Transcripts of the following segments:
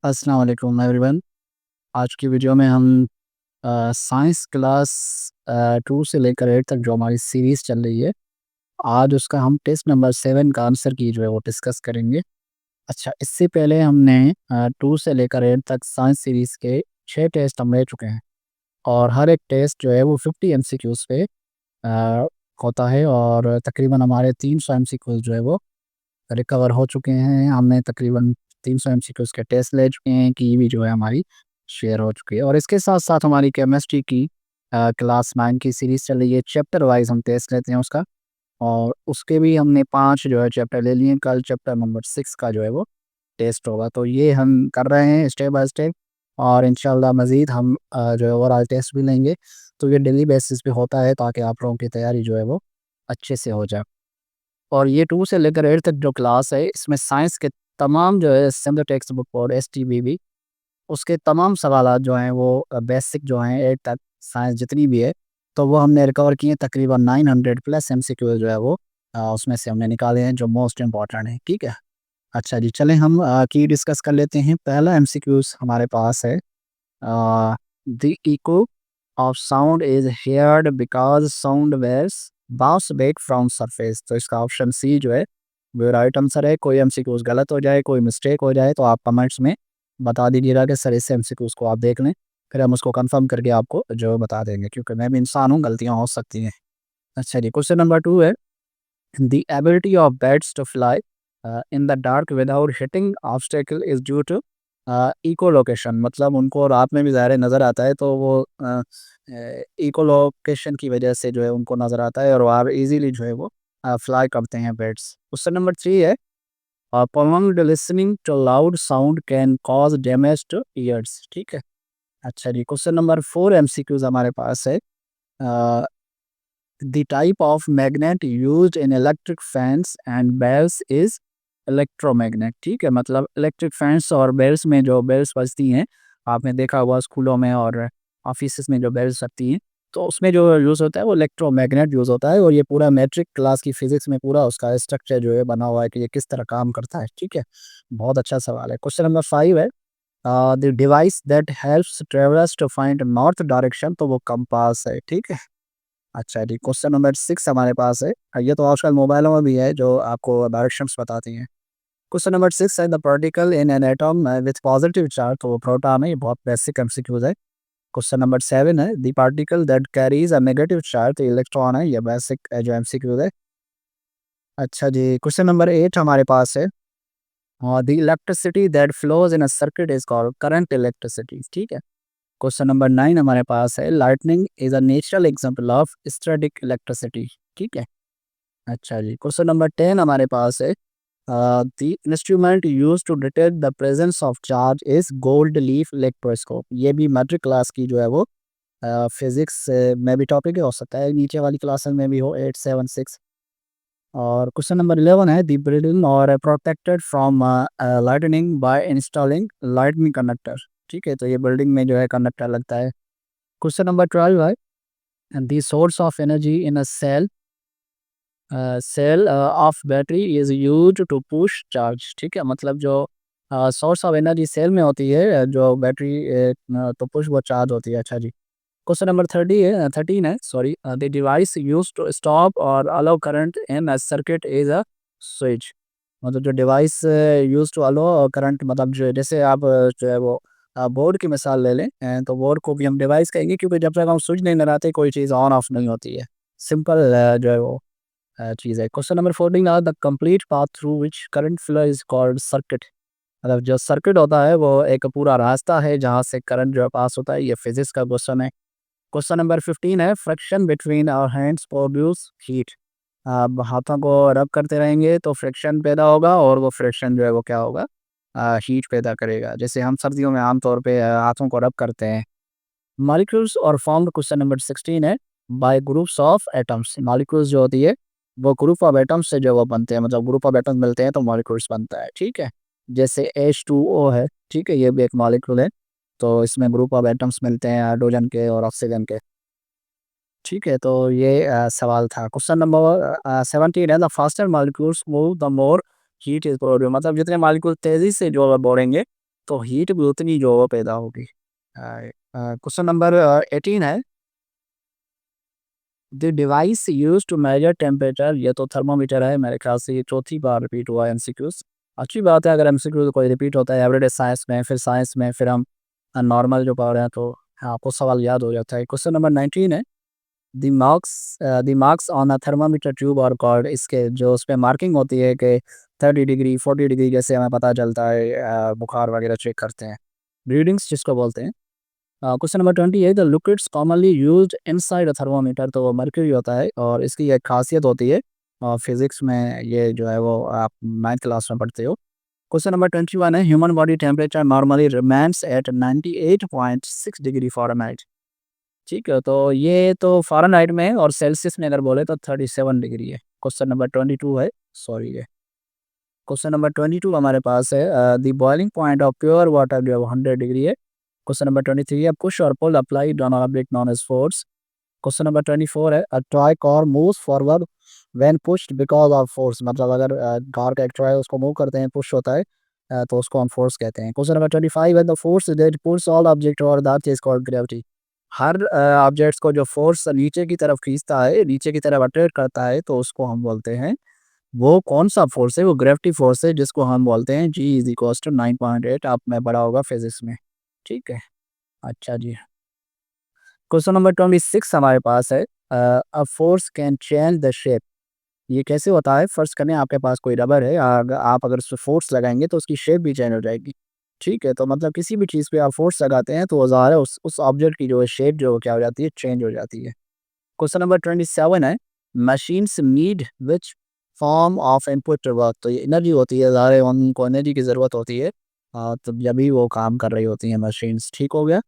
अस्सलाम वालेकुम एवरीवन। आज की वीडियो में हम साइंस क्लास 2 से लेकर 8 तक जो हमारी सीरीज़ चल रही है, आज उसका हम टेस्ट नंबर 7 का आंसर की जो है वो डिस्कस करेंगे। अच्छा, इससे पहले हमने 2 से लेकर 8 तक साइंस सीरीज़ के 6 टेस्ट हम ले चुके हैं और हर एक टेस्ट जो है वो 50 एमसीक्यूज़ पे अ, होता है और तकरीबन हमारे 300 एमसीक्यूज़ जो है वो रिकवर हो चुके हैं। हमने तकरीबन 300 एमसीक्यूज़ के टेस्ट ले चुके हैं, की भी जो है हमारी शेयर हो चुकी है और इसके साथ-साथ हमारी केमिस्ट्री की क्लास 9 की सीरीज़ चल रही है। चैप्टर वाइज़ हम टेस्ट लेते हैं उसका और उसके भी हमने 5 जो है चैप्टर ले लिए हैं। कल चैप्टर नंबर 6 का जो है वो टेस्ट होगा। तो ये हम कर रहे हैं स्टेप बाय स्टेप और इंशाल्लाह मज़ीद हम जो है ओवरऑल टेस्ट भी लेंगे। तो ये डेली बेसिस पे होता है ताकि आप लोगों की तैयारी जो है वो अच्छे से हो जाए। और ये 2 से लेकर 8 तक जो क्लास है, इसमें साइंस के तमाम जो है सिंध टेक्स्ट बुक और एसटीबीबी उसके तमाम सवालात जो हैं वो बेसिक जो हैं 8 तक साइंस जितनी भी है, तो वो हमने रिकवर किए हैं। तकरीबन 900 प्लस एमसीक्यू जो है वो उसमें से हमने निकाले हैं जो मोस्ट इम्पोर्टेंट हैं, ठीक है? अच्छा जी, चलें हम की डिस्कस कर लेते हैं। पहला एमसीक्यूज़ हमारे पास है the eco of sound is heard because sound waves bounce back from surface. तो इसका ऑप्शन सी जो है वो राइट आंसर है। कोई एमसीक्यूज़ गलत हो जाए, कोई मिस्टेक हो जाए तो आप कमेंट्स में बता दीजिएगा कि सर इस एमसीक्यूज़ को आप देख लें, फिर हम उसको कंफर्म करके आपको जो है बता देंगे क्योंकि मैं भी इंसान हूँ, गलतियाँ हो सकती हैं। अच्छा जी, क्वेश्चन नंबर 2 है the ability of birds to fly in the dark without hitting obstacle is due to echo location. मतलब उनको रात में भी ज़ाहिर है नज़र आता है तो वो इको लोकेशन की वजह से जो है उनको नज़र आता है और वो आप ईज़िली जो है वो फ्लाई करते हैं बर्ड्स। क्वेश्चन नंबर 3 है prolonged listening to loud sound can cause damage to ears। ठीक है। अच्छा जी, क्वेश्चन नंबर 4 एमसीक्यूज हमारे पास है the type of magnet used in electric fans and bells is electromagnet. ठीक है, मतलब इलेक्ट्रिक फैंस और बेल्स में जो बेल्स बजती हैं, आपने देखा हुआ स्कूलों में और ऑफिस में जो बेल्स लगती हैं, तो उसमें जो यूज़ होता है वो इलेक्ट्रोमैग्नेट यूज़ होता है और ये पूरा मैट्रिक क्लास की फिजिक्स में पूरा उसका स्ट्रक्चर जो है बना हुआ है कि ये किस तरह काम करता है। ठीक है, बहुत अच्छा सवाल है। क्वेश्चन नंबर 5 है the device that helps travellers to find north direction. तो वो कंपास है। ठीक है। अच्छा जी, क्वेश्चन नंबर 6 हमारे पास है। ये तो आजकल मोबाइलों में भी है जो आपको डायरेक्शंस बताती हैं। क्वेश्चन नंबर 6 है the particle in an atom with positive charge. तो वो प्रोटॉन है। ये बहुत बेसिक एमसीक्यूज है। क्वेश्चन नंबर 7 है the particle that carries a negative charge. तो इलेक्ट्रॉन है। ये बेसिक जो एमसीक्यूज है। अच्छा जी, क्वेश्चन नंबर 8 हमारे पास है the electricity that flows in a circuit is called current electricity. ठीक है। क्वेश्चन नंबर 9 हमारे पास है lightning is a natural example of static electricity. ठीक है। अच्छा जी, क्वेश्चन नंबर 10 हमारे पास है the instrument use to detect the presence of charge is gold leaf electroscope. ये भी मैट्रिक क्लास की जो है वो फिजिक्स में भी टॉपिक हो सकता है, नीचे वाली क्लासेस में भी हो 876। और क्वेश्चन नंबर 11 है the building are protected from lightning by installing lightning conductor. ठीक है, तो ये बिल्डिंग में जो है कंडक्टर लगता है। क्वेश्चन नंबर 12 है the source of energy in a cell of battery is used to push charge. ठीक है, मतलब जो सोर्स ऑफ एनर्जी सेल में होती है जो बैटरी तो पुश वो चार्ज होती है। अच्छा जी, क्वेश्चन नंबर 13 है sorry the device use to stop और allow current in a circuit is a switch. मतलब जो device use to allow current, मतलब जो जैसे आप जो है वो बोर्ड की मिसाल ले लें तो बोर्ड को भी हम डिवाइस कहेंगे क्योंकि जब तक हम स्विच नहीं लगाते कोई चीज़ ऑन ऑफ नहीं होती है। सिंपल जो है वो चीज़ है। Question number 14 the complete path through which current flow is called circuit. मतलब जो सर्किट होता है वो एक पूरा रास्ता है जहाँ से करंट जो है पास होता है। ये फिजिक्स का क्वेश्चन है। क्वेश्चन नंबर 15 है friction between our hands produce heat. आप हाथों को रब करते रहेंगे तो फ्रिक्शन पैदा होगा और वो फ्रिक्शन जो है वो क्या होगा, हीट पैदा करेगा। जैसे हम सर्दियों में आमतौर पे हाथों को रब करते हैं। मॉलिक्यूल्स और फॉर्म्ड क्वेश्चन नंबर 16 है by groups of atoms. Molecules जो होती है वो ग्रुप ऑफ एटम्स से जो वो बनते हैं, मतलब ग्रुप ऑफ एटम्स मिलते हैं तो मॉलिक्यूल्स बनता है। ठीक है, जैसे H2O है। ठीक है, ये भी एक मॉलिक्यूल है। तो इसमें ग्रुप ऑफ एटम्स मिलते हैं हाइड्रोजन के और ऑक्सीजन के। ठीक है, तो ये सवाल था। क्वेश्चन नंबर 17 है the faster molecules move the more heat is produce. मतलब जितने मॉलिक्यूल तेजी से जो है बढ़ेंगे तो हीट भी उतनी जो है वो पैदा होगी। क्वेश्चन नंबर 18 है, the device used to measure temperature, ये तो थर्मामीटर है, मेरे ख्याल से ये चौथी बार रिपीट हुआ है एमसीक्यूज। अच्छी बात है अगर एमसीक्यू कोई रिपीट होता है एवरीडे साइंस में, फिर साइंस में फिर हम नॉर्मल जो पढ़ रहे हैं तो हाँ, आपको सवाल याद हो जाता है। क्वेश्चन नंबर 19 है, the marks on a thermometer tube और कॉर्ड, इसके जो उस पे मार्किंग होती है कि 30 डिग्री 40 डिग्री जैसे हमें पता चलता है, बुखार वगैरह चेक करते हैं, रीडिंग्स जिसको बोलते हैं। क्वेश्चन नंबर 20 है, the liquids commonly used inside a thermometer, तो वो मर्क्यूरी होता है और इसकी एक खासियत होती है, फिजिक्स में ये जो है वो आप 9th क्लास में पढ़ते हो। क्वेश्चन नंबर 21 है, human body temperature normally remains at 98.6 degree Fahrenheit. ठीक है, तो ये तो फ़ारेनहाइट में है और सेल्सियस में अगर बोले तो 37 डिग्री है। क्वेश्चन नंबर 22 है, सॉरी ये क्वेश्चन नंबर 22 हमारे पास है, the boiling point of pure water जो है 100 डिग्री है। क्वेश्चन नंबर 23 है, पुश और pull applied on object known as force. Question number 24 है, a toy car moves forward when pushed because of force, मतलब अगर कार का एक टॉय उसको मूव करते हैं, पुश होता है, तो उसको हम फोर्स कहते हैं। क्वेश्चन नंबर 25 है, the force that pools all object over the earth is called gravity. Her objects को जो फोर्स नीचे की तरफ खींचता है, नीचे की तरफ अट्रैक्ट करता है, तो उसको हम बोलते हैं, वो कौन-सा फ़ोर्स है? वो ग्रेविटी फ़ोर्स है जिसको हम बोलते हैं G इज़ इक्वल्स टू 9.8, आपने पढ़ा होगा फिज़िक्स में, ठीक है? अच्छा जी। क्वेश्चन नंबर 26 हमारे पास है, a force can change the shape, ये कैसे होता है? फ़र्ज़ करें आपके पास कोई रबर है, आप अगर उस पे फ़ोर्स लगाएँगे तो उसकी शेप भी चेंज हो जाएगी, ठीक है? तो मतलब किसी भी चीज़ पे आप फ़ोर्स लगाते हैं तो वो ज़ाहिर है उस ऑब्जेक्ट की जो है शेप जो है क्या हो जाती है? चेंज हो जाती है। क्वेश्चन नंबर 27 है, machines need which form of input to work, तो ये एनर्जी होती है, ज़ाहिर है उनको एनर्जी की ज़रूरत होती है, तो जब भी वो काम कर रही होती हैं मशीन्स, ठीक हो गया।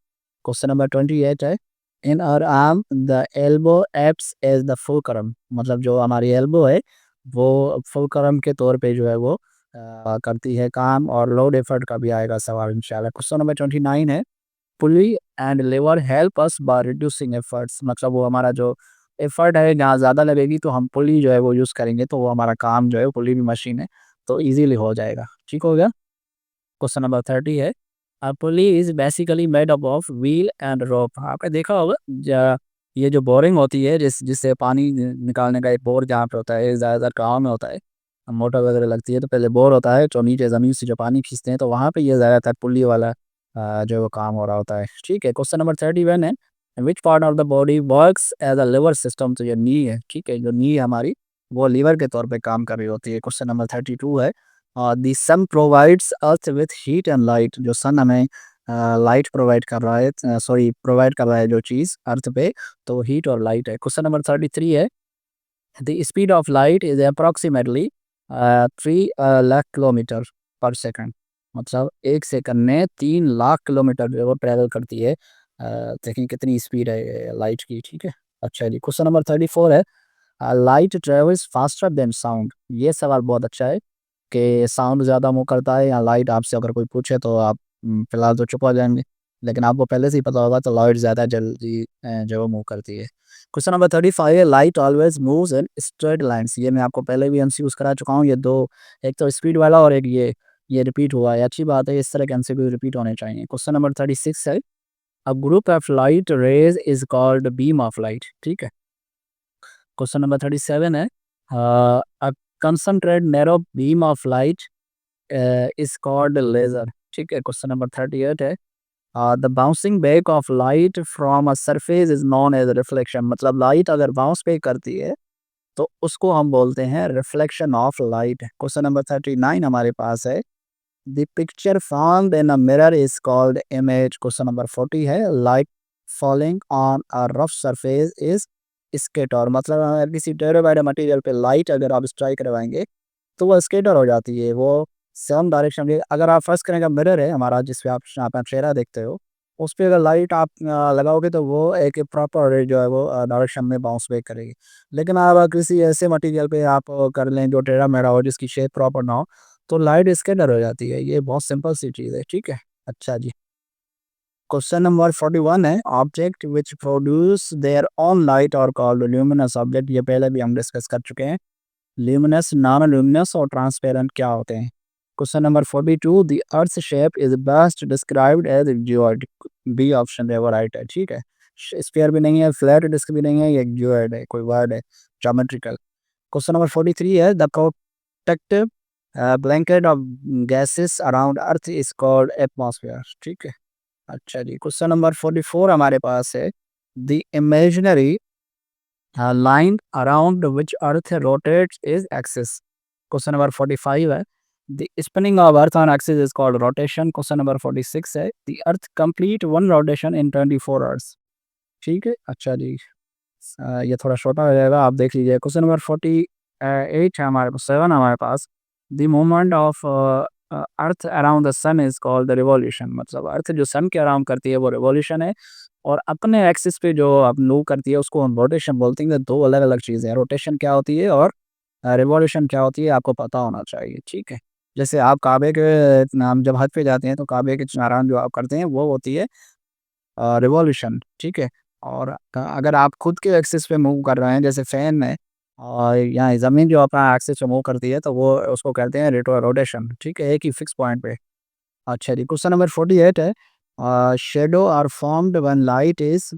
क्वेश्चन नंबर 28 है, in our arm the elbow acts as the fulcrum, मतलब जो हमारी एल्बो है वो फुलक्रम के तौर पे जो है वो करती है काम, और लोड एफर्ट का भी आएगा सवाल इंशाल्लाह। क्वेश्चन नंबर 29 है, pulley and lever help us by reducing efforts, मतलब वो हमारा जो एफर्ट है जहाँ ज़्यादा लगेगी तो हम पुली जो है वो यूज़ करेंगे, तो वो हमारा काम जो है पुली भी मशीन है तो इजीली हो जाएगा, ठीक हो गया। क्वेश्चन नंबर 30 है, a pulley is basically made up of wheel and rope, आपने देखा होगा ये जो बोरिंग होती है जिससे पानी निकालने का एक बोर जहाँ पे होता है, ज़्यादातर गाँव में होता है, मोटर वगैरह लगती है तो पहले बोर होता है जो नीचे ज़मीन से जो पानी खींचते हैं, तो वहाँ पे ये ज़्यादातर पुली वाला जो है वो काम हो रहा होता है, ठीक है। क्वेश्चन नंबर 31 है, which part of the body works as a lever system, तो ये नी है, ठीक है, जो नी है हमारी वो लीवर के तौर पे काम कर रही होती है। क्वेश्चन नंबर 32 है, the sun provides earth with heat and light, जो सन हमें लाइट प्रोवाइड कर रहा है, सॉरी प्रोवाइड कर रहा है जो चीज़ अर्थ पे, तो हीट और लाइट है। क्वेश्चन नंबर 33 है, the speed of light is approximately 3 lakh kilometre पर सेकंड, मतलब 1 सेकंड में 3 लाख किलोमीटर जो है वो ट्रैवल करती है। देखिए कितनी स्पीड है लाइट की, ठीक है। अच्छा जी, क्वेश्चन नंबर 34 है, light travels faster than sound, ये सवाल बहुत अच्छा है कि साउंड ज़्यादा मूव करता है या लाइट, आपसे अगर कोई पूछे तो आप फिलहाल तो चुप हो जाएंगे, लेकिन आपको पहले से ही पता होगा, तो लाइट ज़्यादा जल्दी जो है वो मूव करती है। क्वेश्चन नंबर 35 है, light always moves in straight lines, ये मैं आपको पहले भी एमसीक्यूज करा चुका हूँ, ये दो, एक तो स्पीड वाला और एक ये रिपीट हुआ है, अच्छी बात है, इस तरह के एमसीक्यू रिपीट होने चाहिए। क्वेश्चन नंबर 36 है, a group of light rays is called beam of light, ठीक है। क्वेश्चन नंबर 37 है, a concentrate narrow beam of light is called laser, ठीक है। क्वेश्चन नंबर 38 है, the bouncing back of light from a surface is known as reflection, मतलब light अगर bounce back करती है तो उसको हम बोलते हैं reflection of light. Question number 39 हमारे पास है, the picture formed in a mirror is called image. Question number 40 है, light falling on a rough surface is scatter, मतलब अगर किसी टेढ़े मेढ़े मटेरियल पे लाइट अगर आप स्ट्राइक करवाएंगे तो वो स्केटर हो जाती है, वो सेम डायरेक्शन में, अगर आप फर्स्ट करें, मिरर है हमारा जिस पे आप अपना चेहरा देखते हो, उस पे अगर लाइट आप लगाओगे तो वो एक प्रॉपर जो है वो डायरेक्शन में बाउंस बैक करेगी। लेकिन आप अगर किसी ऐसे मटेरियल पे आप कर लें जो टेढ़ा मेढ़ा हो, जिसकी शेप प्रॉपर ना हो, तो लाइट स्कैटर हो जाती है, ये बहुत सिंपल सी चीज़ है, ठीक है। अच्छा जी, क्वेश्चन नंबर 41 है, object which produce their own light are called luminous object, ये पहले भी हम डिस्कस कर चुके हैं, ल्यूमिनस, नॉन ल्यूमिनस और ट्रांसपेरेंट क्या होते हैं। Question number 42, the earth shape is best described as geoid. B option है वो राइट है, ठीक है। स्फीयर भी नहीं है, फ्लैट डिस्क भी नहीं है, ये जियोइड है, कोई वर्ड है ज्योमेट्रिकल। क्वेश्चन नंबर 43 है, the protective blanket of gases around earth is called atmosphere, ठीक है। अच्छा जी, क्वेश्चन नंबर 44 हमारे पास है, the imaginary line around which earth rotates is axis। Question number 45 है, the spinning of earth on axis is called rotation। Question number 46 है, the earth complete one rotation in 24 hours, ठीक है। अच्छा जी, ये थोड़ा छोटा हो जाएगा, आप देख लीजिए। क्वेश्चन नंबर 48 है हमारे पास, 7 हमारे पास, the movement of earth around the sun is called the revolution. मतलब अर्थ जो सन के अराउंड करती है वो रिवॉल्यूशन है, और अपने एक्सिस पे जो अब मूव करती है उसको हम रोटेशन बोलते हैं। दो अलग अलग चीज़ें हैं, रोटेशन क्या होती है और रिवॉल्यूशन क्या होती है, आपको पता होना चाहिए, ठीक है। जैसे आप काबे के नाम जब हज पे जाते हैं तो काबे के अराउंड जो आप करते हैं वो होती है रिवॉल्यूशन, ठीक है। और अगर आप खुद के एक्सिस पे मूव कर रहे हैं, जैसे फ़ैन है और यहाँ ज़मीन जो अपना एक्सिस पे मूव करती है, तो वो उसको कहते हैं रोटेशन, ठीक है, एक ही फिक्स पॉइंट पे। अच्छा जी, क्वेश्चन नंबर 48 है, shadow are formed when light is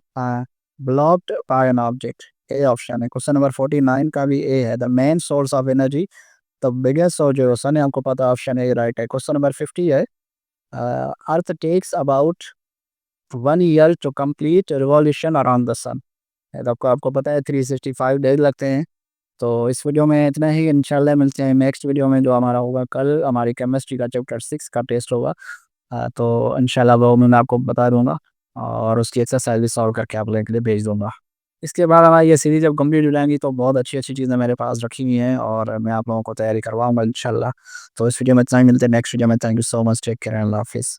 blocked by an object. A option है। क्वेश्चन नंबर 49 का भी ए है, the main source of energy the biggest source जो सन है, हमको पता ऑप्शन ए राइट है। क्वेश्चन नंबर 50 है, earth takes about 1 year to complete revolution around the sun. तो आपको आपको पता है 365 डेज लगते हैं। तो इस वीडियो में इतना ही, इंशाल्लाह मिलते हैं नेक्स्ट वीडियो में जो हमारा होगा कल, हमारी केमिस्ट्री का चैप्टर 6 का टेस्ट होगा। तो इंशाल्लाह वो मैं आपको बता दूँगा और उसकी एक्सरसाइज भी सॉल्व करके आप लोगों के लिए भेज दूँगा। इसके बाद हमारी ये सीरीज़ जब कंप्लीट हो जाएँगी तो बहुत अच्छी-अच्छी चीज़ें मेरे पास रखी हुई हैं और मैं आप लोगों को तैयारी करवाऊँगा इंशाल्लाह। तो इस वीडियो में इतना ही, मिलते हैं नेक्स्ट वीडियो में। Thank you so much, take care and अल्लाह हाफ़िज़।